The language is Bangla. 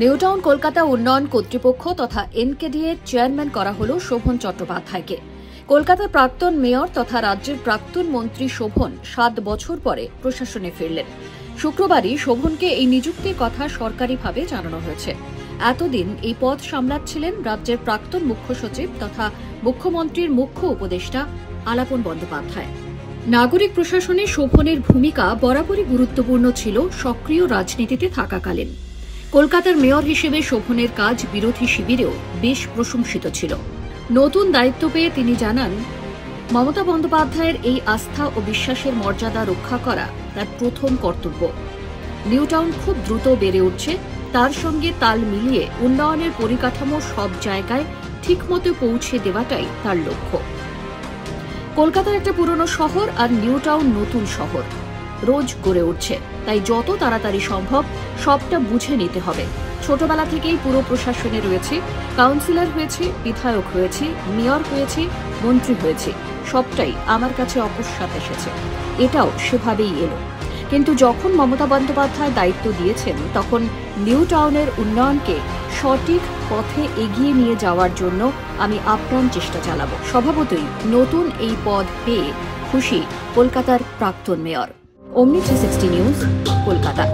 নিউ টাউন কলকাতা উন্নয়ন কর্তৃপক্ষ তথা এনকেডিএ চেয়ারম্যান করা হল শোভন চট্টোপাধ্যায়কে। কলকাতার প্রাক্তন মেয়র তথা রাজ্যের প্রাক্তন মন্ত্রী শোভন 7 বছর পরে প্রশাসনে ফিরলেন। শুক্রবারই শোভনকে এই নিযুক্তির কথা সরকারিভাবে জানানো হয়েছে। এতদিন এই পদ সামলাচ্ছিলেন রাজ্যের প্রাক্তন মুখ্য সচিব তথা মুখ্যমন্ত্রীর মুখ্য উপদেষ্টা আলাপন বন্দ্যোপাধ্যায়। নাগরিক প্রশাসনে শোভনের ভূমিকা বরাবরই গুরুত্বপূর্ণ ছিল সক্রিয় রাজনীতিতে থাকাকালীন। কলকাতার মেয়র হিসেবে শোভনের কাজ বিরোধী শিবিরেও বেশ প্রশংসিত ছিল। নতুন দায়িত্ব পেয়ে তিনি জানান, মমতা বন্দ্যোপাধ্যায়ের এই আস্থা ও বিশ্বাসের মর্যাদা রক্ষা করা তার প্রথম কর্তব্য। নিউ টাউন খুব দ্রুত বেড়ে উঠছে, তার সঙ্গে তাল মিলিয়ে উন্নয়নের পরিকাঠামো সব জায়গায় ঠিকমতো পৌঁছে দেওয়াটাই তার লক্ষ্য। কলকাতার একটা পুরনো শহর আর নিউ টাউন নতুন শহর, রোজ গড়ে উঠছে, তাই যত তাড়াতাড়ি সম্ভব সবটা বুঝে নিতে হবে। ছোটবেলা থেকেই পুরো প্রশাসনে রয়েছে, কাউন্সিলর হয়েছে, বিধায়ক হয়েছে, মেয়র হয়েছে, মন্ত্রী হয়েছে, সবটাই আমার কাছে অকস্মাৎ এসেছে। এটাও সেভাবেই এলো। কিন্তু যখন মমতা বন্দ্যোপাধ্যায় দায়িত্ব দিয়েছেন, তখন নিউ টাউনের উন্নয়নকে সঠিক পথে এগিয়ে নিয়ে যাওয়ার জন্য আমি আপ্রাণ চেষ্টা চালাবো। স্বভাবতই নতুন এই পদ পেয়ে খুশি কলকাতার প্রাক্তন মেয়র। অমনি 360 নিউজ, কলকাতা।